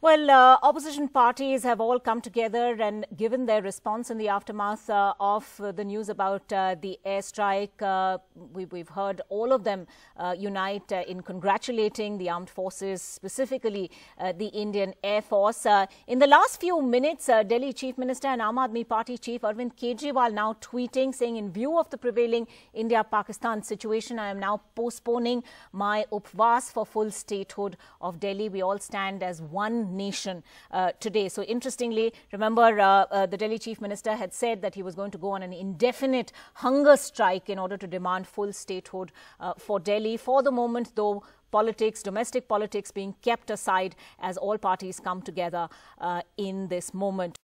Well, opposition parties have all come together and given their response in the aftermath of the news about the airstrike. We've heard all of them unite in congratulating the armed forces, specifically the Indian Air Force. In the last few minutes, Delhi Chief Minister and Aam Aadmi Party Chief Arvind Kejriwal now tweeting, saying, in view of the prevailing India-Pakistan situation, I am now postponing my upvas for full statehood of Delhi. We all stand as one nation today. So interestingly, remember the Delhi Chief Minister had said that he was going to go on an indefinite hunger strike in order to demand full statehood for Delhi. For the moment, though, politics, domestic politics being kept aside as all parties come together in this moment.